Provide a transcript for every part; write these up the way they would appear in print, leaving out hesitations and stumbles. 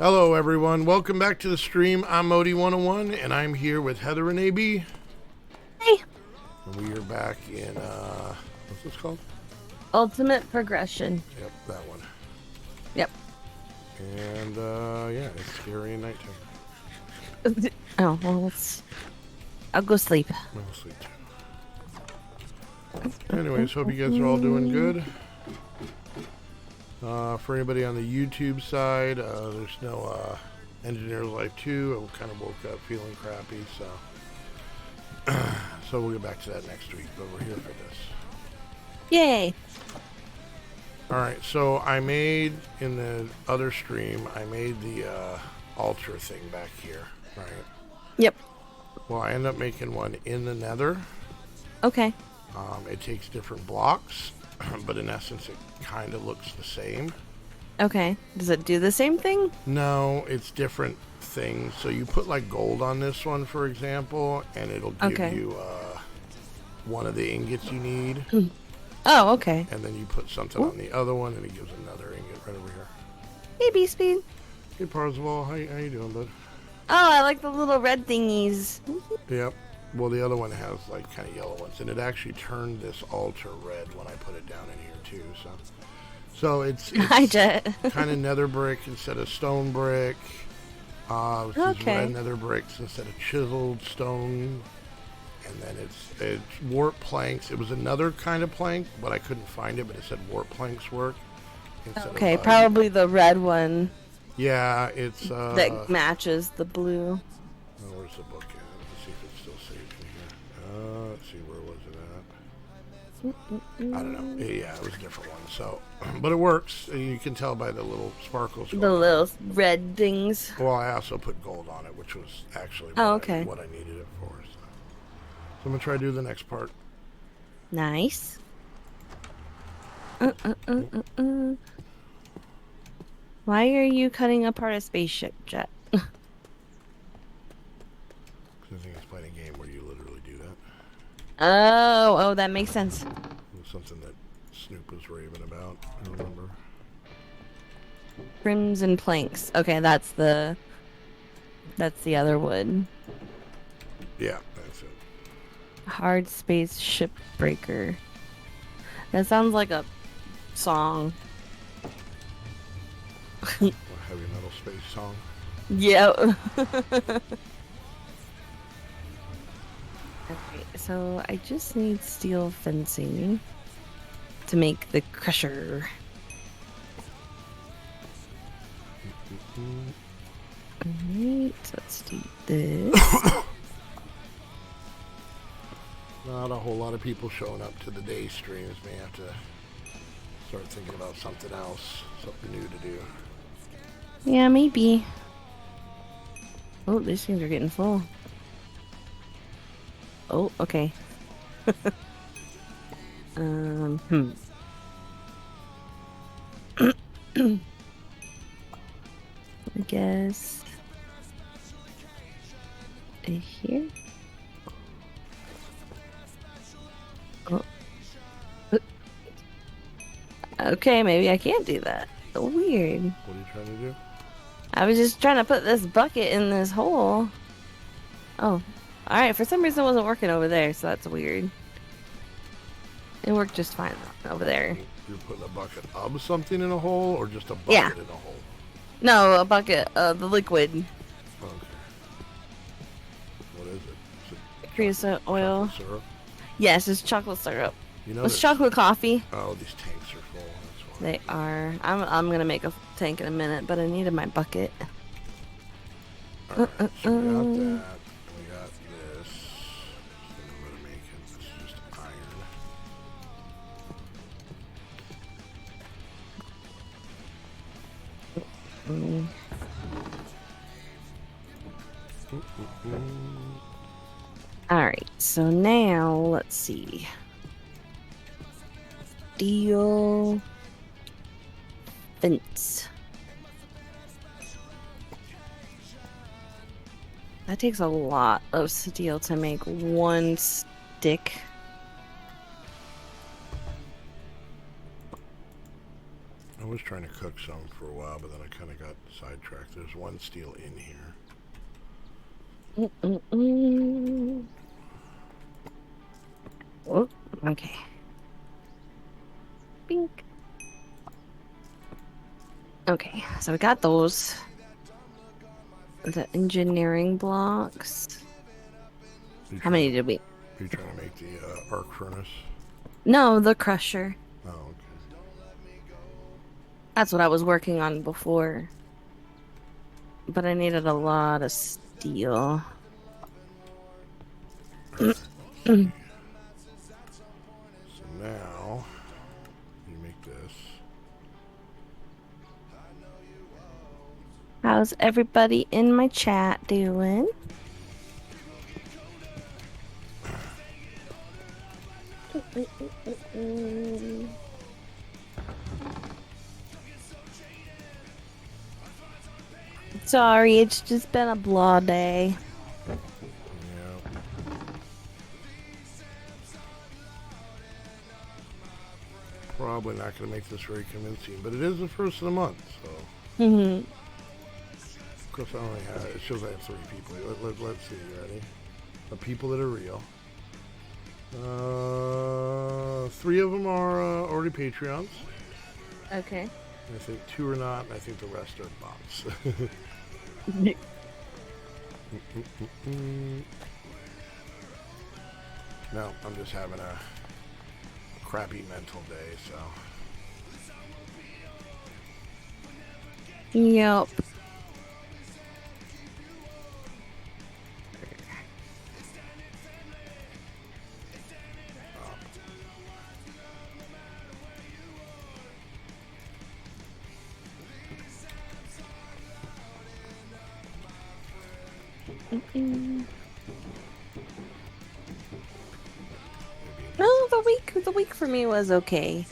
Hello everyone, welcome back to the stream. I'm Modi101 and I'm here with Heather and AB. Hey. And we are back in, what's this called? Ultimate Progression. Yep, that one. Yep. And, yeah, it's scary at nighttime. Oh, well, I'll go sleep. I'll sleep too. Anyways, hope you guys are all doing good. For anybody on the YouTube side, there's no Engineer's Life 2. I kind of woke up feeling crappy, so so we'll get back to that next week, but we're here for this. Yay! Alright, so I made, in the other stream, I made the altar thing back here, right? Yep. Well, I ended up making one in the nether. Okay. It takes different blocks, but in essence it kind of looks the same. Okay. Does it do the same thing? No, it's different things. So you put like gold on this one, for example, and it'll give you one of the ingots you need. Oh, okay. And then you put something on the other one, and it gives another ingot right over here. Hey, B-Speed. Hey, Parzival. How you doing, bud? Oh, I like the little red thingies. Yep. Well, the other one has like kind of yellow ones, and it actually turned this altar red when I put it down in here too. So it's Hi, Jet. kind of nether brick instead of stone brick. These red nether bricks instead of chiseled stone, and then it's warp planks. It was another kind of plank, but I couldn't find it. But it said warp planks work. Okay, probably the red one. Yeah, it's that matches the blue. Oh, where's the book at? Let's see if it's still saved in here. Let's see, where was it at? I don't know. Yeah, it was a different one. So, but it works. You can tell by the little sparkles. The little red things. Well, I also put gold on it, which was actually what I needed it for. So I'm gonna try to do the next part. Nice. Why are you cutting apart a spaceship, Jet? Because I think it's playing a game where you literally do that. Oh, that makes sense. It was something that Snoop was raving about, I remember. Crimson planks. Okay, that's the other wood. Yeah, that's it. Hard space ship breaker. That sounds like a song. A heavy metal space song. Yep. Okay, so I just need steel fencing to make the crusher. Alright, let's do this. Not a whole lot of people showing up to the day streams. May have to start thinking about something else, something new to do. Yeah, maybe. Oh, these things are getting full. Oh, okay. I guess here. Oh. Okay, maybe I can't do that. Weird. What are you trying to do? I was just trying to put this bucket in this hole. Oh, alright. For some reason it wasn't working over there, so that's weird. It worked just fine over there. You're putting a bucket of something in a hole, or just a bucket in a hole? No, a bucket of the liquid. Okay. What is it? Is it Creosote oil. Chocolate syrup? Yes, it's chocolate syrup. You know, it's chocolate coffee. Oh, these tanks are full. That's why. They are. I'm gonna make a tank in a minute, but I needed my bucket. Alright, so we got that. We got this. I'm gonna make it. This is just iron. Alright, so now let's see. Steel fence. That takes a lot of steel to make one stick. I was trying to cook some for a while, but then I kind of got sidetracked. There's one steel in here. Oh, okay. Bink. Okay, so we got those. The engineering blocks. How many did we? Are you trying to make the arc furnace? No, the crusher. Oh, okay. That's what I was working on before. But I needed a lot of steel. So now, you make this. How's everybody in my chat doing? Sorry, it's just been a blah day. Yeah. Probably not going to make this very convincing, but it is the first of the month, so. Of course, I only have, it shows I have 3 people. Let's see, you ready? The people that are real. 3 of them are already Patreons. Okay. I think 2 are not, and I think the rest are bots. No, I'm just having a crappy mental day, so. Yep. No, the week for me was okay.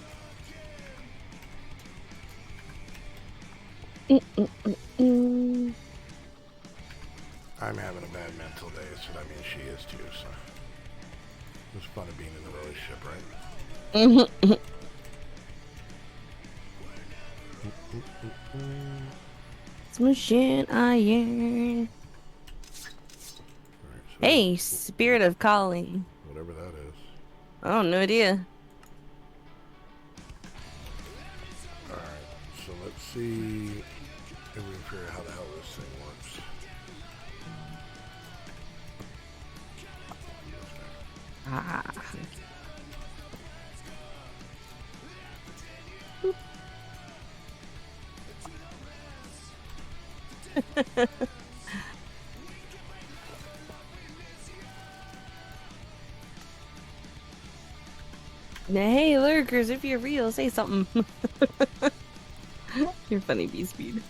I'm having a bad mental day, so that means she is too, so. It was fun of being in the relationship, right? Smashing iron. Right, so Hey, spirit of calling. whatever that is. Oh, no idea. Alright, so let's see if we can figure out how the hell this thing works. Ah. Hey, lurkers, if you're real, say something. You're funny, B-Speed.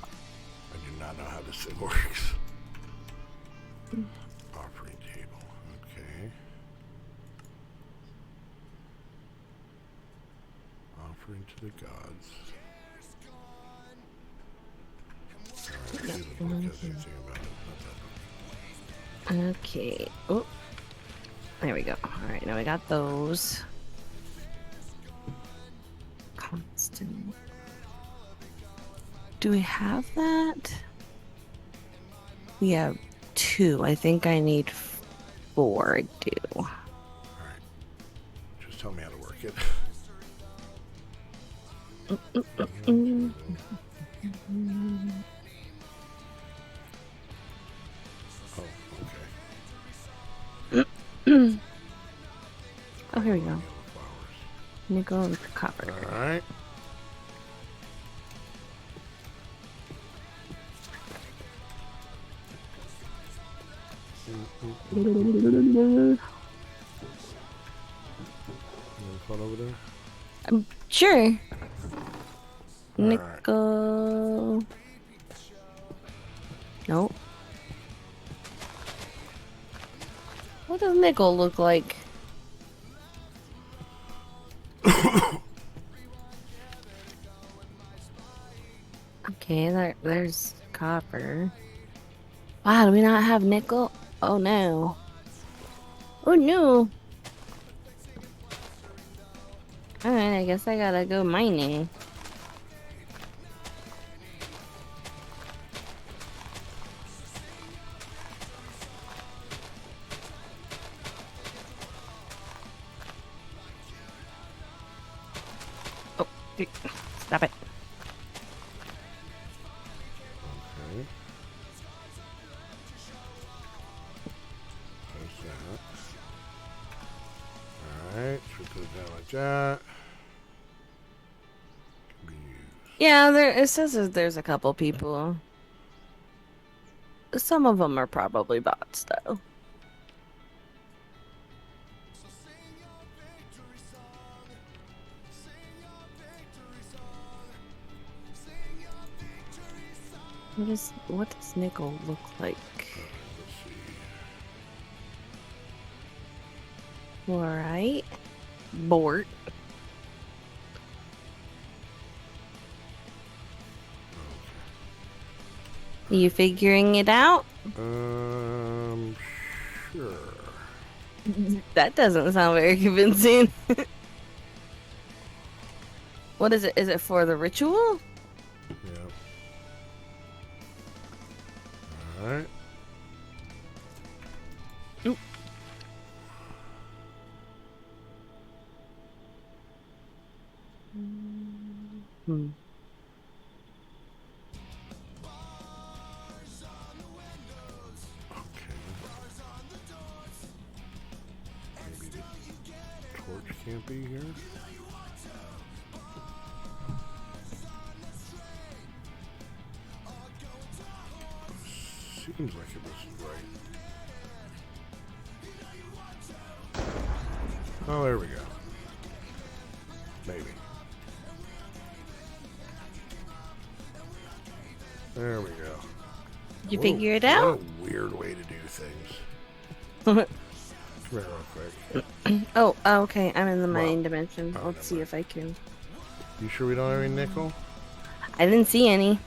I do not know how this thing works. Offering table, okay. Offering to the gods. Alright, see if the book has anything about it. Not that book. Okay. Oh, there we go. All right, now we got those. Constant. Do we have that? We have 2. I think I need 4. I do. Alright. Just tell me how to work it. Oh, okay. Oh, here we go. Yellow flowers. Nickel and copper. Alright. Any fun over there? Sure. Alright. Nickel. Nope. What does nickel look like? Okay, there's copper. Wow, do we not have nickel? Oh no. Oh no. Alright, I guess I gotta go mining. Oh, dude, stop it. Okay. There's that. Alright, should put it down like that. Can be used. Yeah, it says that there's a couple people. Some of them are probably bots, though. What does nickel look like? Let's see. Alright. Bort. Are you figuring it out? Sure. That doesn't sound very convincing. What is it? Is it for the ritual? Yeah. Alright. Oop. Hmm. Okay. Maybe the torch can't be here? Seems like it was right. Oh, there we go. Maybe. There we go. You figure it out? What a weird way to do things. Come here real quick. Oh, okay. I'm in the Well, mining dimension. oh, Let's see never if I can. You sure we don't have any nickel? I didn't see any.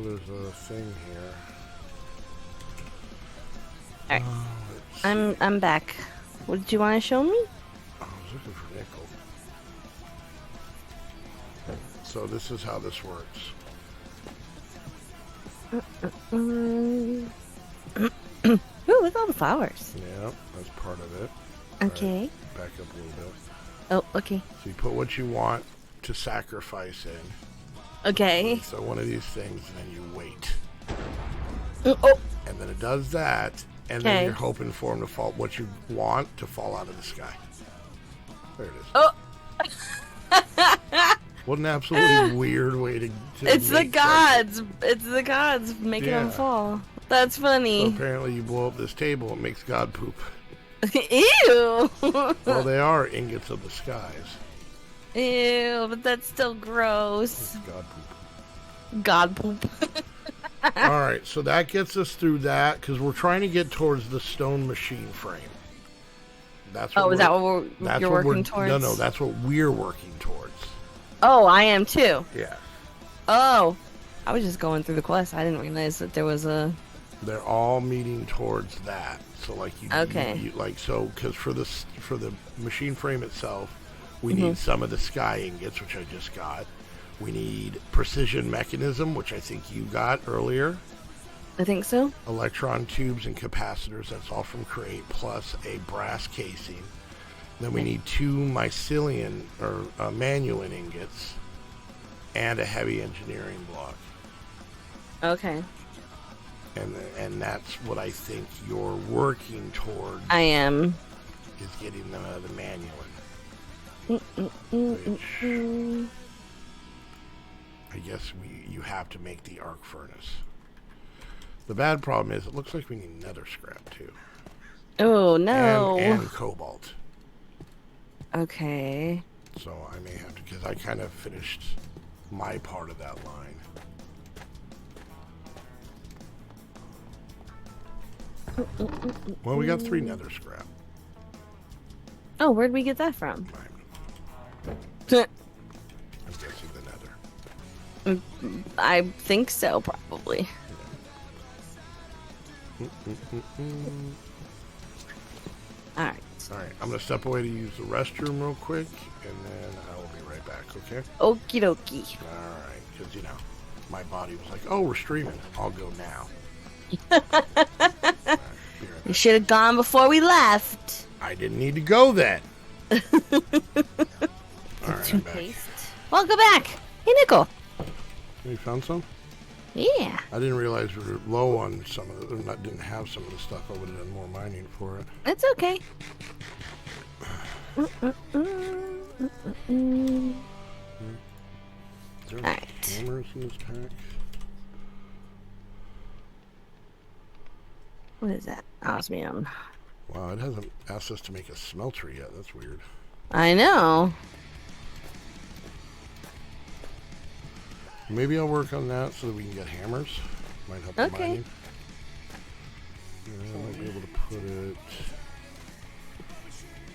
There's a thing here. Alright. I'm back. What did you want to show me? I was looking for nickel. So this is how this works. Ooh, look at all the flowers. Yeah, that's part of it. Okay. Right, back up a little bit. Oh, okay. So you put what you want to sacrifice in. Okay. So one of these things, and then you wait. Oh. And then it does that, and then you're hoping for them to fall, what you want to fall out of the sky. There it is. Oh. What an absolutely weird way to It's the make gods. It's the gods making them Yeah. fall. That's funny. So apparently you blow up this table, it makes God poop. Ew. Well, they are ingots of the skies. Ew, but that's still gross. It's God poop. God poop. All right, so that gets us through that because we're trying to get towards the stone machine frame. That's what Oh, is that what you're what working towards? No, that's what we're working towards. Oh, I am too. Yeah. Oh, I was just going through the quest. I didn't realize that there was a. They're all meeting towards that. So like you, Okay. you like so because for the machine frame itself, we need some of the sky ingots, which I just got. We need precision mechanism, which I think you got earlier. I think so. Electron tubes and capacitors, that's all from Create, plus a brass casing. Then we need 2 mycelium or manuin ingots and a heavy engineering block. Okay. And that's what I think you're working towards. I am. Is getting the manuin. Which I guess you have to make the arc furnace. The bad problem is it looks like we need nether scrap too. Oh no. And cobalt. Okay. So I may have to, because I kind of finished my part of that line. Well, we got 3 nether scrap. Oh, where'd we get that from? I'm guessing the nether. I think so, probably. Alright. Alright, I'm gonna step away to use the restroom real quick, and then I will be right back, okay? Okie dokie. Alright, because, you know, my body was like, oh, we're streaming. I'll go now. Right, you should have gone before we left. I didn't need to go then. Alright, Toothpaste. Welcome back. Hey, Nickel. You found some? Yeah. I didn't realize we were low on some of it. Or not, didn't have some of the stuff. I would have done more mining for it. It's okay. Is there Alright. hammers in this pack? What is that? Osmium. Wow, it hasn't asked us to make a smelter yet. That's weird. I know. Maybe I'll work on that so that we can get hammers. Might help the mining. I might be able to put it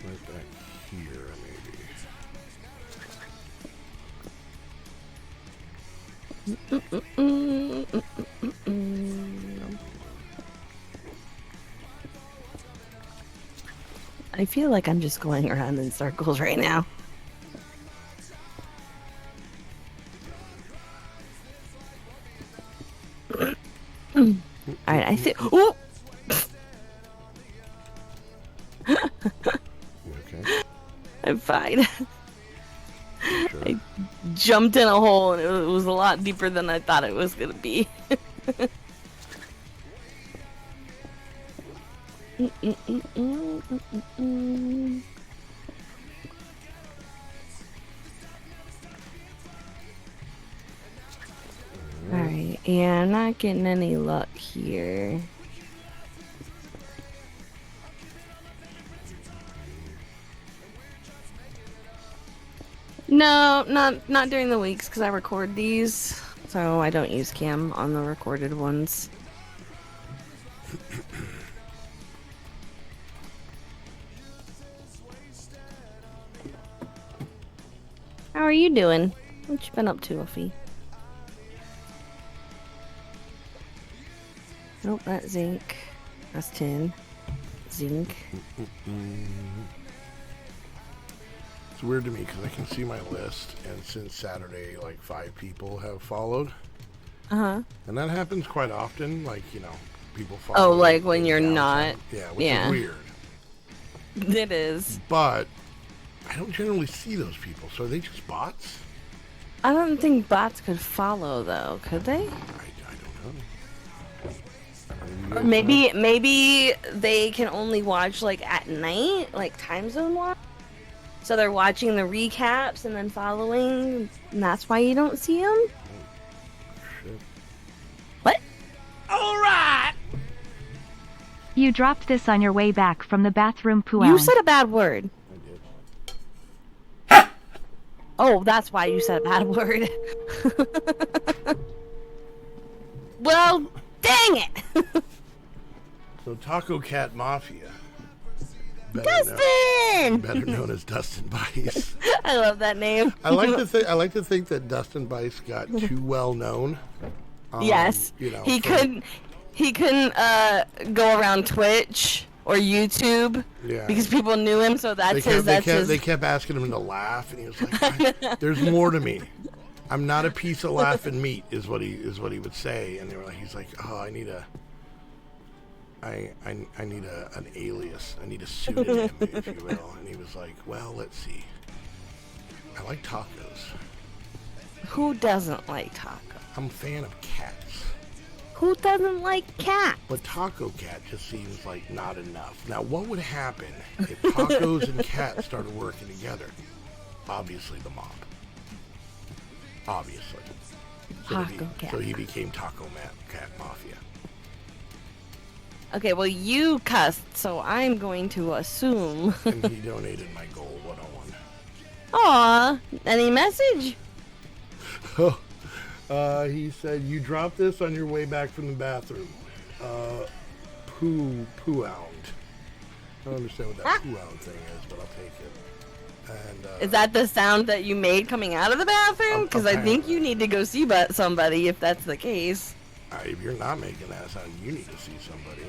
right back here, maybe. I feel like I'm just going around in circles right now. Alright, I think. Ooh! You okay? I'm fine. Sure. I jumped in a hole and it was a lot deeper than I thought it was gonna be. Alright, yeah, I'm not getting any luck here. No, not during the weeks because I record these, so I don't use cam on the recorded ones. How are you doing? What you been up to, Uffy? Nope, that's zinc. That's tin. Zinc. It's weird to me because I can see my list, and since Saturday, like 5 people have followed. Uh-huh. And that happens quite often, like, you know, people follow. Oh, like when you're not. Yeah, which is weird. It is. But I don't generally see those people, so are they just bots? I don't think bots could follow, though, could they? I don't know. Or maybe they can only watch, like, at night, like time zone watch. So they're watching the recaps and then following, and that's why you don't see them? Shit. What? Alright! You dropped this on your way back from the bathroom, Poo. You said a bad word. I did. Oh, that's why you said a bad word. Well, dang it! So Taco Cat Mafia. Dustin! Better known as Dustin Bice. I love that name. I like to think that Dustin Bice got too well known. Yes. You know, he couldn't go around Twitch or YouTube because people knew him, so that's his. They kept asking him to laugh, and he was like, "There's more to me. I'm not a piece of laughing meat," is what he would say. And he's like, "Oh, I need an alias. I need a pseudonym, if you will." And he was like, "Well, let's see. I like tacos. Who doesn't like tacos? I'm a fan of cats. Who doesn't like cats? But Taco Cat just seems like not enough. Now, what would happen if tacos and cats started working together? Obviously, the mob. Obviously. So he became Taco Cat Mafia. Okay, well, you cussed, so I'm going to assume. And he donated my goal 101. Aw, any message? He said, "You dropped this on your way back from the bathroom. Poo-ound. I don't understand what that poo-ound thing is, but I'll take it." And is that the sound that you made coming out of the bathroom? Because I think you need to go see somebody if that's the case. If you're not making that sound, you need to see somebody.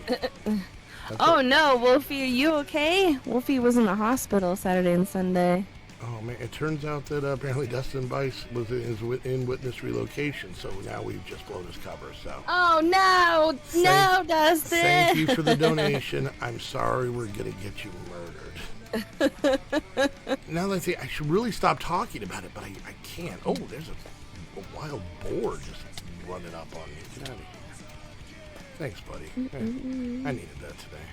Oh no, Wolfie, are you okay? Wolfie was in the hospital Saturday and Sunday. Oh man, it turns out that apparently Dustin Bice was in witness relocation, so now we've just blown his cover. So. Oh no, no, Dustin. Thank you for the donation. I'm sorry, we're gonna get you murdered. Now that I say, I should really stop talking about it, but I can't. Oh, there's a wild boar just running up on me. Get out of here. Thanks, buddy. Yeah, I needed that today.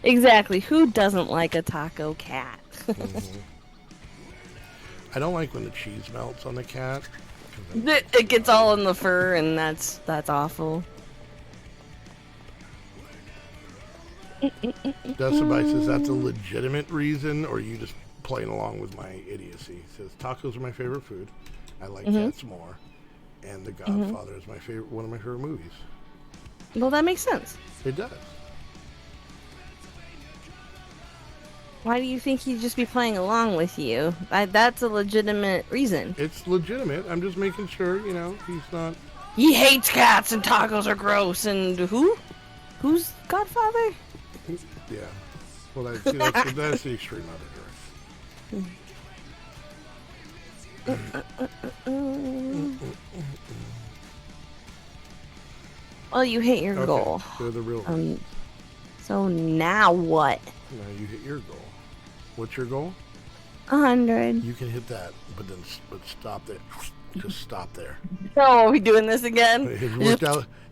Exactly. Who doesn't like a taco cat? I don't like when the cheese melts on the cat. It gets all in the fur, and that's awful. Dustin Bice says that's a legitimate reason, or are you just playing along with my idiocy? He says tacos are my favorite food. I like cats more, and The Godfather is my favorite, one of my favorite movies. Well, that makes sense. It does. Why do you think he'd just be playing along with you? That's a legitimate reason. It's legitimate. I'm just making sure, he's not... He hates cats and tacos are gross. And who? Who's Godfather? Yeah. Well, that's the extreme other direction. Well, you hit your goal. They're the real reason. So now what? Now you hit your goal. What's your goal? 100. You can hit that, but stop there. Just stop there. Oh, are we doing this again?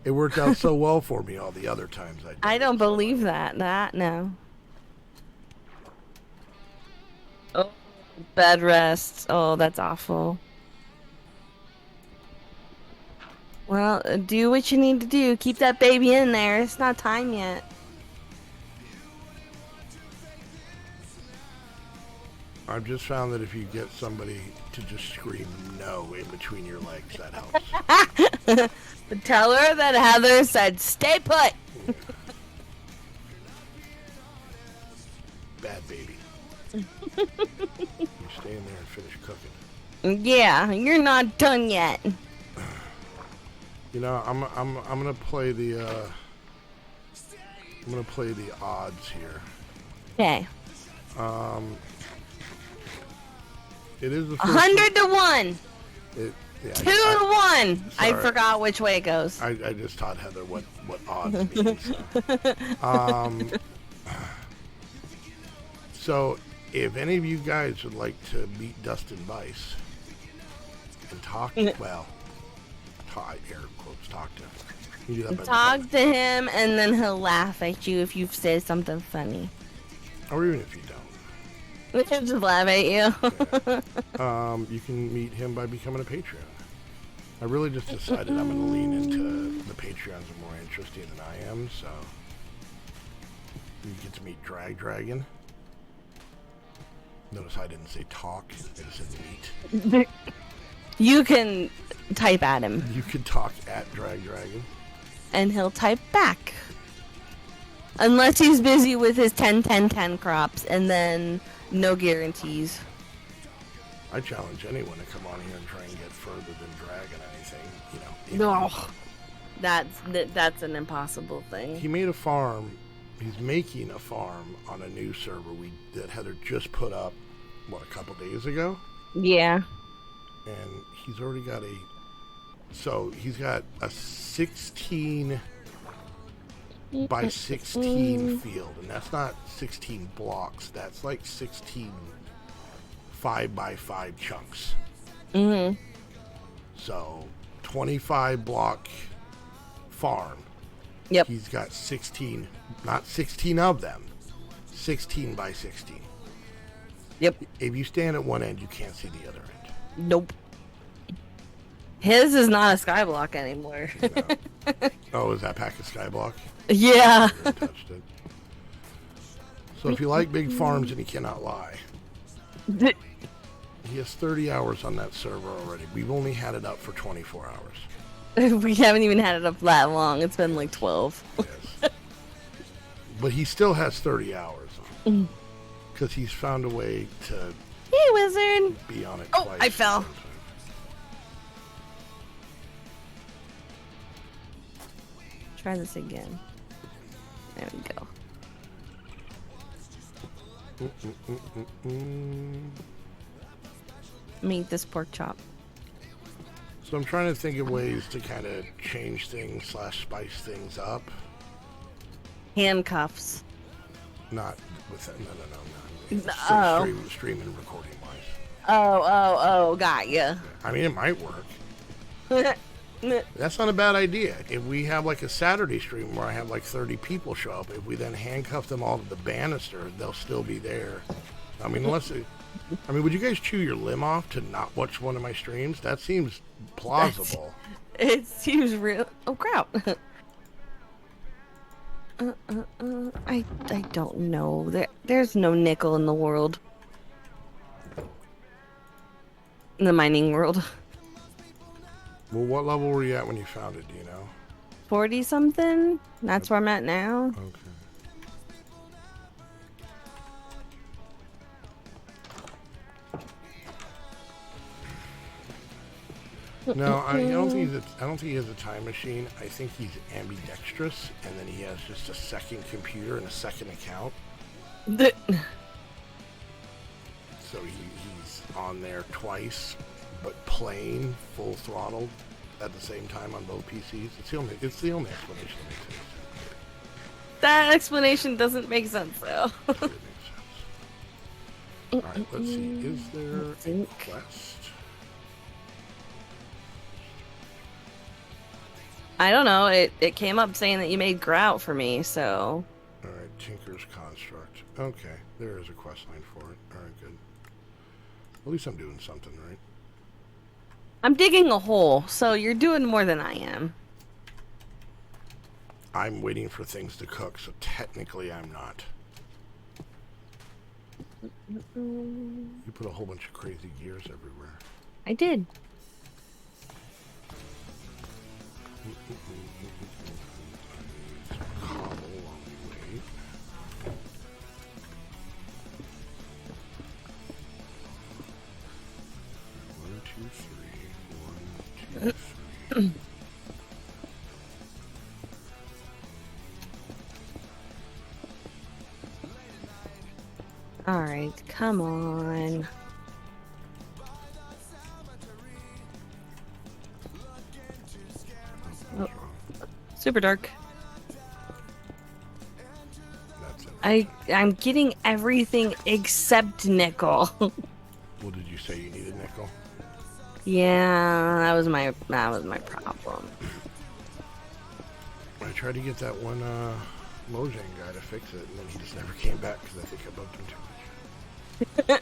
It worked out so well for me all the other times I did. I don't believe that. No. Oh, bed rest. Oh, that's awful. Well, do what you need to do. Keep that baby in there. It's not time yet. I've just found that if you get somebody to just scream no in between your legs, that helps. But tell her that Heather said stay put. Bad baby. You stay in there and finish cooking. Yeah, you're not done yet. I'm gonna play the odds here. Okay. It is the 100 to 1. 2 to 1. I forgot which way it goes. I just taught Heather what odds means. So, if any of you guys would like to meet Dustin Bice and talk, air quotes, talk to him. You do that Talk to him, and then he'll laugh at you if you've said something funny. Or even if you don't. He'll just laugh at you. Yeah. You can meet him by becoming a Patreon. I really just decided I'm going to lean into the Patreons are more interesting than I am, so you get to meet Drag Dragon. Notice I didn't say talk, I just said meet. You can type at him. You can talk at Drag Dragon. And he'll type back. Unless he's busy with his 10-10-10 crops, and then no guarantees. I challenge anyone to come on here and try and get further than dragging anything, No. That's an impossible thing. He made a farm. He's making a farm on a new server that Heather just put up, a couple days ago? Yeah. And he's already got he's got a 16 by 16 field, and that's not 16 blocks, that's like 16 5x5 chunks. So 25 block farm. Yep. He's got 16, not 16 of them, 16 by 16. Yep. If you stand at one end, you can't see the other end. Nope. His is not a skyblock anymore. No. Oh, is that pack of skyblock? Yeah. I never touched it. So if you like big farms, and he cannot lie. He has 30 hours on that server already. We've only had it up for 24 hours. We haven't even had it up that long. It's been like 12. Yes. But he still has 30 hours on. Because he's found a way to Hey, wizard. be on it Oh, twice. I fell. Try this again. There we go. Let me eat this pork chop. So I'm trying to think of ways to kind of change things / spice things up. Handcuffs. Not with that. No. Oh. Stream and recording wise. Oh, got ya. I mean, it might work. That's not a bad idea. If we have like a Saturday stream where I have like 30 people show up, if we then handcuff them all to the banister, they'll still be there. I mean, would you guys chew your limb off to not watch one of my streams? That seems plausible. It seems real. Oh, crap. I don't know. There's no nickel in the world. In the mining world. Well, what level were you at when you found it, do you know? 40 something? That's where I'm at now. Okay. No, I don't think he has a time machine. I think he's ambidextrous, and then he has just a second computer and a second account. So he's on there twice, but playing full throttle at the same time on both PCs. It's the only explanation that makes sense. That explanation doesn't make sense, though. It makes sense. All right, let's see. Is there a quest? I don't know. It came up saying that you made grout for me, so. All right, Tinker's Construct. Okay, there is a quest line for it. All right, good. At least I'm doing something, right? I'm digging a hole, so you're doing more than I am. I'm waiting for things to cook, so technically I'm not. You put a whole bunch of crazy gears everywhere. I did. Cobble while we wait. One, two, three. All right, come on. Oh. Super dark. That's it. I'm getting everything except nickel. Well, did you say you needed nickel? Yeah, that was my problem. I tried to get that one Mojang guy to fix it, and then he just never came back because I think I bugged him too much.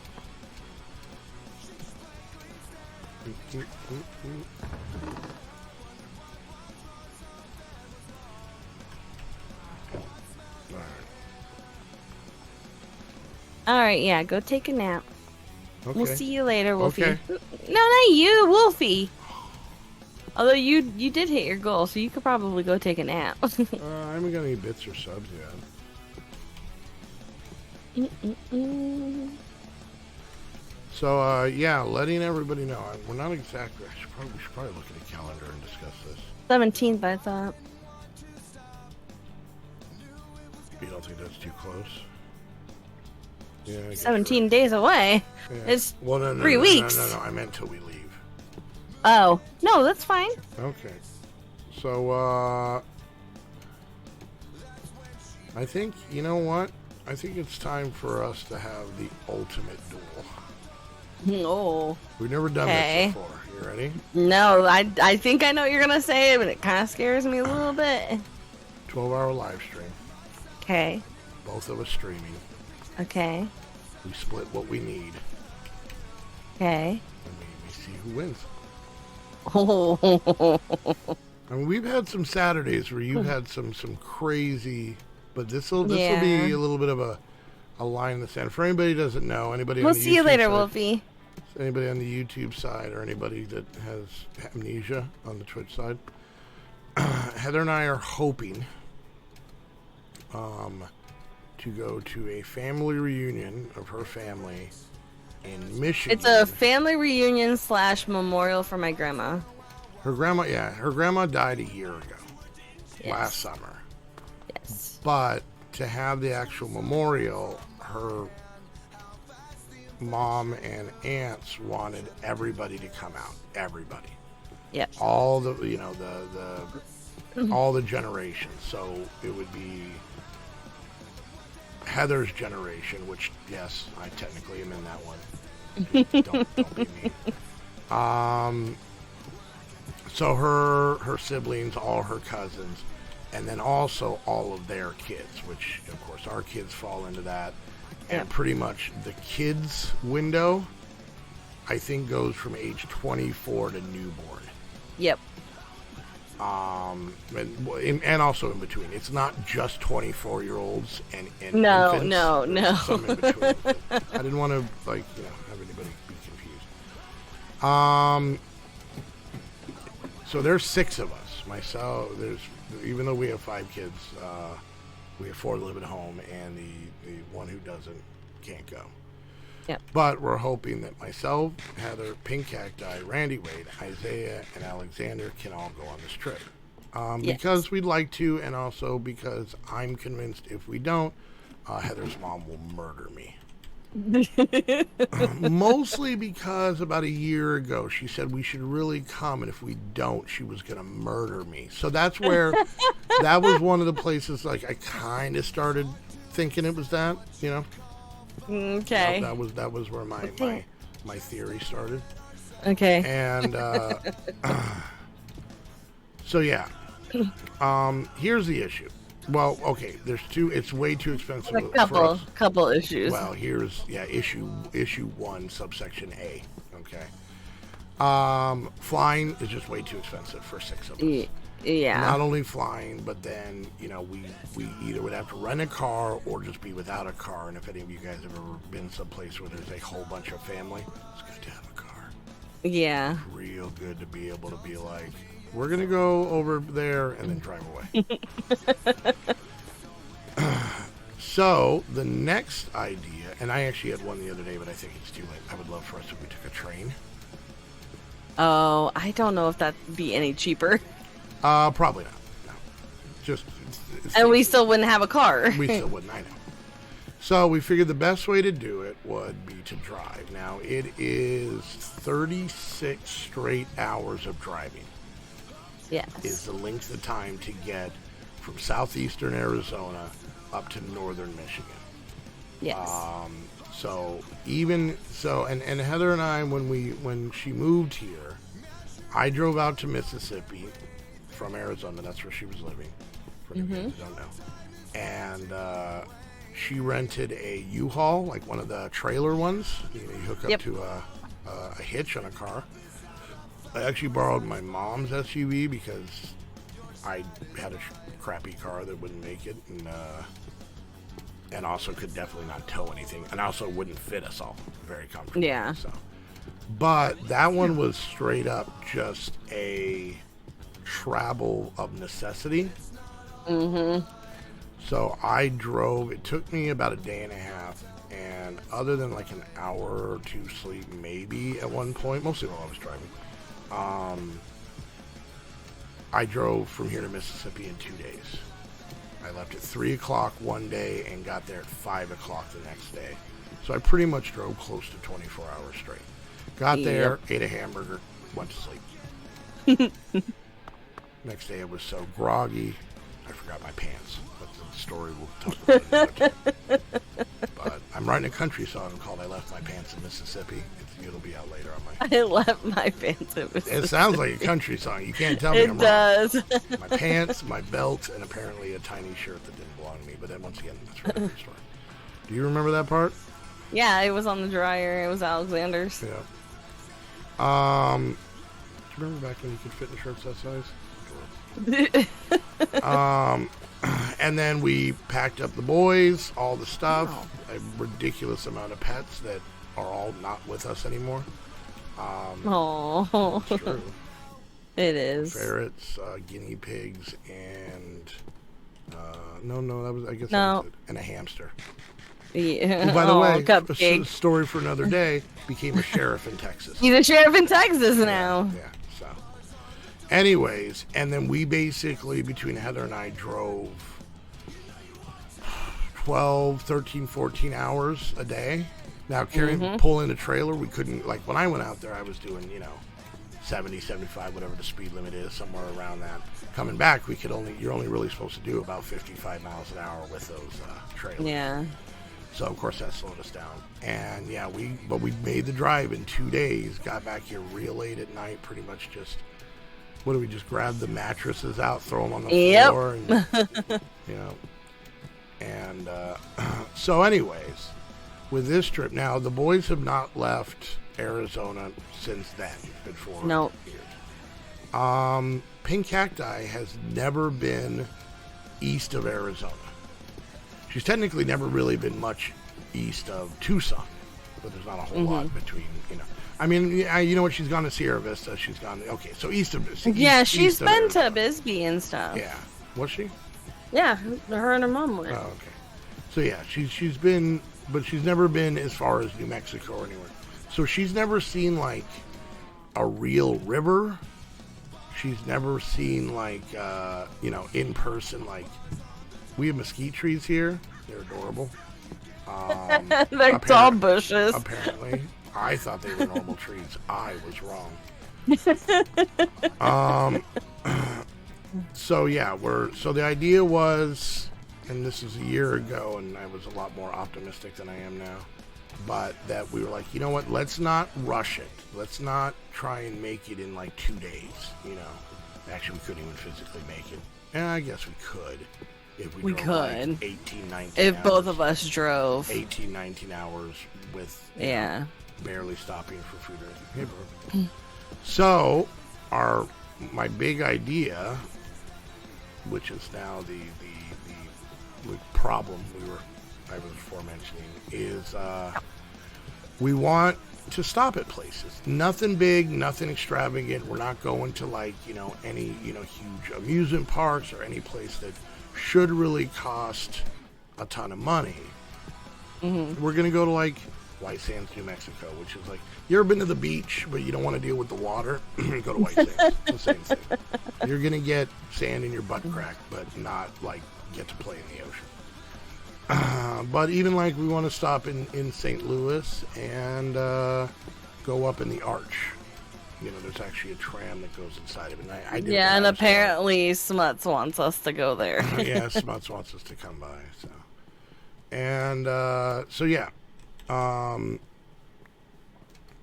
All right, yeah, go take a nap. Okay. We'll see you later, Wolfie. Okay. No, not you, Wolfie. Although you did hit your goal, so you could probably go take a nap. I haven't got any bits or subs yet. So, yeah, letting everybody know. We're not exactly... We should probably look at a calendar and discuss this. 17th, I thought. You don't think that's too close? Yeah, I guess 17 days away. Yeah. It's well, no, 3 weeks. No, I meant till we leave. Oh, no, that's fine. Okay. So, I think, you know what? I think it's time for us to have the ultimate duel. No. We've never done this before. You ready? No, I think I know what you're going to say, but it kind of scares me a little bit. 12-hour live stream. Okay. Both of us streaming. Okay. We split what we need. Okay. And we see who wins. Oh. I mean, we've had some Saturdays where you've had some crazy, but this will be a little bit of a line in the sand. For anybody who doesn't know, anybody We'll on the see you YouTube later, side, Wolfie. anybody on the YouTube side or anybody that has amnesia on the Twitch side, Heather and I are hoping to go to a family reunion of her family in Michigan. It's a family reunion / memorial for my grandma. Her grandma died a year ago. last summer. Yes. But to have the actual memorial, her mom and aunts wanted everybody to come out. Everybody. Yep. All the, all the generations. So it would be Heather's generation, which, yes, I technically am in that one. Don't be mean. So her siblings, all her cousins, and then also all of their kids, which, of course, our kids fall into that. And pretty much the kids' window, I think, goes from age 24 to newborn. Yep. And also in between. It's not just 24-year-olds and no, infants. No. Some in between. I didn't want to, have anybody be confused. So there's 6 of us. Myself, even though we have 5 kids, we have 4 that live at home, and the one who doesn't can't go. Yep. But we're hoping that myself, Heather, Pink Cacti, Randy Wade, Isaiah, and Alexander can all go on this trip. Because we'd like to, and also because I'm convinced if we don't, Heather's mom will murder me. Mostly because about a year ago she said we should really come, and if we don't, she was going to murder me. So that's where that was one of the places I kind of started thinking it was that, Okay. That was where my theory started. Okay. And so yeah. Here's the issue. Well, okay, there's 2. It's way too expensive for us. Couple issues. Well, here's issue 1, subsection A. Okay. Flying is just way too expensive for 6 of us. Yeah. Not only flying, but then we either would have to rent a car or just be without a car. And if any of you guys have ever been someplace where there's a whole bunch of family, it's good to have a car. Yeah. It's real good to be able to be like, we're gonna go over there and then drive away. So the next idea, and I actually had one the other day, but I think it's too late. I would love for us if we took a train. Oh, I don't know if that'd be any cheaper. Probably not. No. Just. And we still wouldn't have a car. We still wouldn't. I know. So we figured the best way to do it would be to drive. Now it is 36 straight hours of driving. Yes. Is the length of time to get from southeastern Arizona up to northern Michigan. Yes. And Heather and I, when she moved here, I drove out to Mississippi from Arizona. That's where she was living, for you guys who don't know. And she rented a U-Haul, like one of the trailer ones. You hook up to a hitch on a car. I actually borrowed my mom's SUV because I had a crappy car that wouldn't make it, and also could definitely not tow anything, and also wouldn't fit us all very comfortably. Yeah. So, but that one was straight up just a travel of necessity. Mm-hmm. So I drove. It took me about a day and a half, and other than like an hour or 2 sleep, maybe at one point, mostly while I was driving. I drove from here to Mississippi in 2 days. I left at 3 o'clock one day and got there at 5 o'clock the next day. So I pretty much drove close to 24 hours straight. Got there, ate a hamburger, went to sleep. Next day I was so groggy, I forgot my pants. That's the story we'll talk about another time. But I'm writing a country song called I Left My Pants in Mississippi. It'll be out later on my... I left my pants in Mississippi. It sounds like a country song. You can't tell me I'm wrong. It does. My pants, my belt, and apparently a tiny shirt that didn't belong to me. But then once again, that's for another story. Do you remember that part? Yeah, it was on the dryer. It was Alexander's. Yeah. Do you remember back when you could fit in shirts that size? And then we packed up the boys, all the stuff, a ridiculous amount of pets that are all not with us anymore. Oh, it's true. It is. Ferrets, guinea pigs, and that was, I guess, no. that was it. And a hamster. Yeah. Who, by the way, cupcake. a story for another day, became a sheriff in Texas. He's a sheriff in Texas now. Yeah. So, Anyways, and then we basically, between Heather and I, drove 12, 13, 14 hours a day. Now, pulling a trailer, we couldn't, like, when I went out there, I was doing, 70, 75, whatever the speed limit is, somewhere around that. Coming back, you're only really supposed to do about 55 miles an hour with those trailers. Yeah. So, of course, that slowed us down. And, yeah, we made the drive in 2 days, got back here real late at night, pretty much just, we just grab the mattresses out, throw them on the floor, and, And so anyways, with this trip, now the boys have not left Arizona since then. It's been 4 years. Pink Cacti has never been east of Arizona. She's technically never really been much east of Tucson, but there's not a whole lot between, I mean, you know what? She's gone to Sierra Vista. She's gone. Okay, so east of. She's been to Bisbee and stuff. Yeah, was she? Yeah, her and her mom went. Oh, okay. So yeah, she's been, but she's never been as far as New Mexico or anywhere. So she's never seen like a real river. She's never seen like in person. Like we have mesquite trees here. They're adorable. They're tall bushes. Apparently. I thought they were normal trees. I was wrong. So yeah, so the idea was, and this is a year ago, and I was a lot more optimistic than I am now, but that we were like, you know what, let's not rush it. Let's not try and make it in like 2 days, Actually, we couldn't even physically make it. And I guess we could. If we drove like 18, 19 if hours, both of us drove 18, 19 hours with barely stopping for food or anything. So my big idea, which is now the problem I was forementioning, is we want to stop at places. Nothing big, nothing extravagant. We're not going to like any huge amusement parks or any place that should really cost a ton of money. We're gonna go to like White Sands, New Mexico, which is like, you ever been to the beach but you don't want to deal with the water? Go to White Sands. It's the same thing. You're gonna get sand in your butt crack, but not like get to play in the ocean. But even like we want to stop in St. Louis and go up in the Arch. There's actually a tram that goes inside of it. And and apparently Smuts wants us to go there. Yeah, Smuts wants us to come by. So, and so yeah,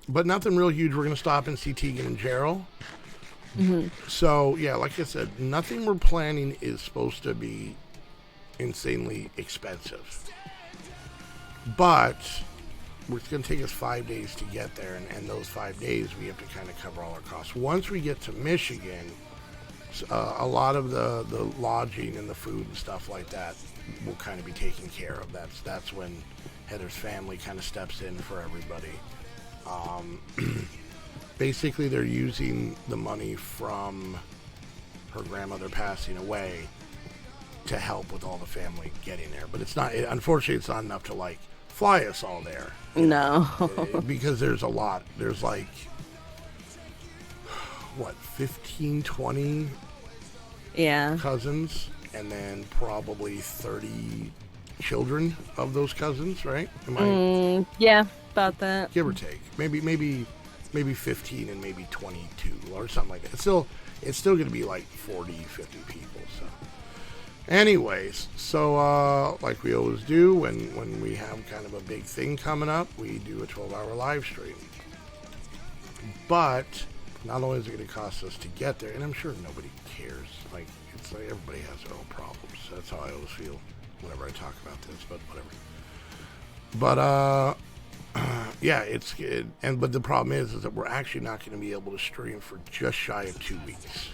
but nothing real huge. We're gonna stop and see Tegan and Gerald. So yeah, like I said, nothing we're planning is supposed to be insanely expensive, but it's going to take us 5 days to get there, and those 5 days we have to kind of cover all our costs. Once we get to Michigan, a lot of the lodging and the food and stuff like that will kind of be taken care of. That's when Heather's family kind of steps in for everybody. Basically, they're using the money from her grandmother passing away to help with all the family getting there, but it's not. Unfortunately, it's not enough to like fly us all there. No. Because there's a lot. There's like, 15, 20 cousins, and then probably 30 children of those cousins, right? Yeah, about that. Give or take. Maybe 15 and maybe 22 or something like that. It's still going to be like 40, 50 people, so. Anyways, so like we always do when we have kind of a big thing coming up, we do a 12-hour live stream. But not only is it going to cost us to get there, and I'm sure nobody cares. Like, it's like everybody has their own problems. That's how I always feel whenever I talk about this, but whatever. But yeah, but the problem is that we're actually not going to be able to stream for just shy of 2 weeks.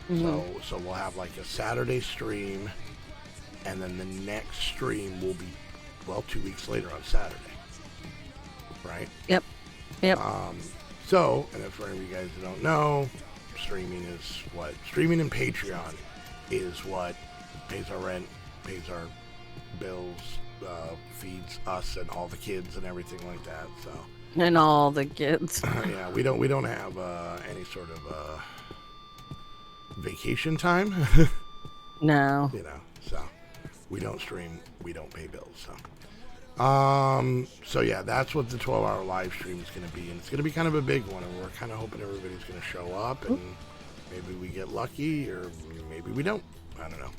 So we'll have like a Saturday stream, and then the next stream will be 2 weeks later on Saturday, right? Yep. So, and if for any of you guys that don't know, streaming and Patreon is what pays our rent, pays our bills, feeds us and all the kids and everything like that. So. And all the kids. Yeah, we don't have any sort of vacation time. No. You know, so we don't stream, we don't pay bills. So yeah, that's what the 12-hour live stream is going to be, and it's going to be kind of a big one, and we're kind of hoping everybody's going to show up, and maybe we get lucky, or maybe we don't. I don't know.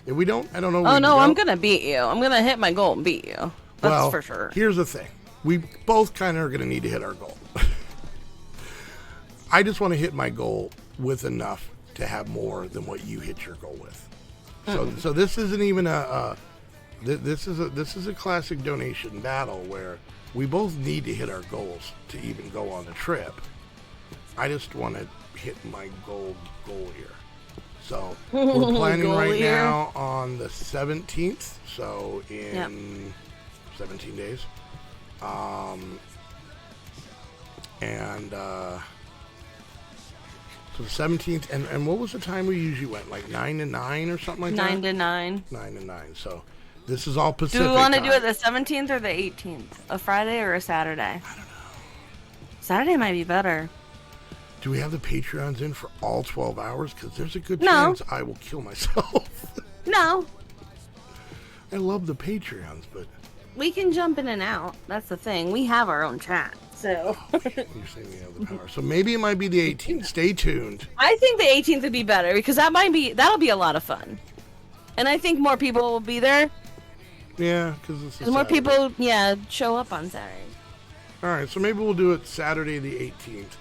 If we don't, I don't know. Oh no, I'm going to beat you. I'm going to hit my goal and beat you. That's for sure. Here's the thing: we both kind of are going to need to hit our goal. I just want to hit my goal with enough to have more than what you hit your goal with. So this isn't even this is a classic donation battle where we both need to hit our goals to even go on the trip. I just want to hit my goal here. So we're planning right now on the 17th. So in 17 days. So the 17th, and what was the time we usually went? Like 9 to 9 or something like 9 that? 9 to 9. 9 to 9. So this is all Pacific Do we want to time. do it the 17th or the 18th? A Friday or a Saturday? I don't know. Saturday might be better. Do we have the Patreons in for all 12 hours? Because there's a good chance I will kill myself. No. I love the Patreons, but... We can jump in and out. That's the thing. We have our own chat, so... Okay, you're saying we have the power. So maybe it might be the 18th. Stay tuned. I think the 18th would be better, because that'll be a lot of fun. And I think more people will be there. Yeah, because it's more people, show up on Saturday. All right, so maybe we'll do it Saturday the 18th.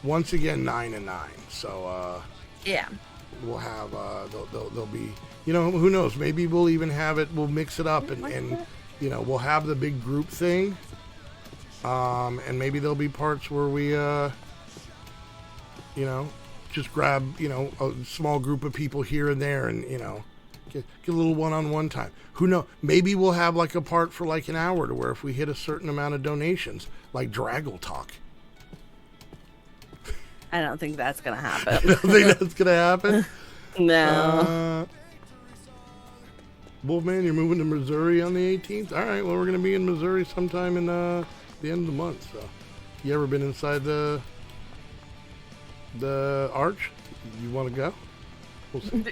Once again, 9 to 9. So, yeah. We'll have, there'll be, who knows? Maybe we'll even have it, we'll mix it up and we'll have the big group thing. And maybe there'll be parts where we, just grab, a small group of people here and there and, get a little one-on-one time. Who knows? Maybe we'll have like a part for like an hour to where if we hit a certain amount of donations, like Draggle Talk. I don't think that's going to happen. I don't think that's going to happen? No. Wolfman, you're moving to Missouri on the 18th? All right, well, we're going to be in Missouri sometime in the end of the month. So, you ever been inside the arch? You want to go? We'll see.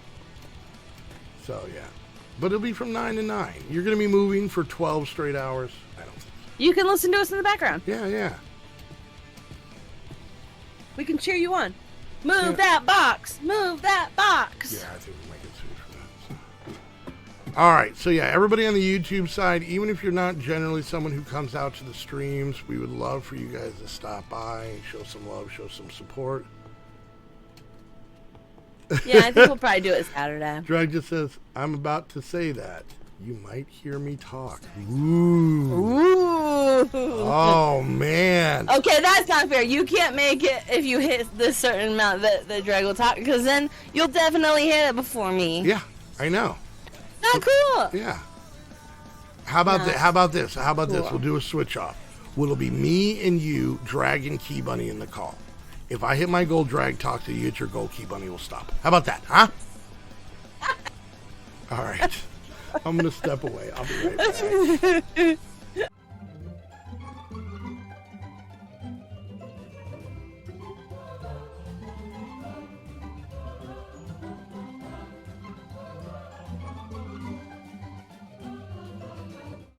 So, yeah. But it'll be from 9 to 9. You're going to be moving for 12 straight hours? I don't think so. You can listen to us in the background. Yeah. We can cheer you on. Move that box! Move that box! Yeah, I think we might get sued for that. So. All right, so yeah, everybody on the YouTube side, even if you're not generally someone who comes out to the streams, we would love for you guys to stop by and show some love, show some support. Yeah, I think we'll probably do it Saturday. Drag just says, I'm about to say that. You might hear me talk. Ooh. Oh, man. Okay, that's not fair. You can't make it if you hit this certain amount that the drag will talk, because then you'll definitely hit it before me. Yeah, I know. Not cool. Yeah. How about this? We'll do a switch off. It'll be me and you, Drag and Key Bunny in the call. If I hit my goal, Drag talk to you, hit your goal, Key Bunny will stop. How about that, huh? All right. I'm going to step away. I'll be right back.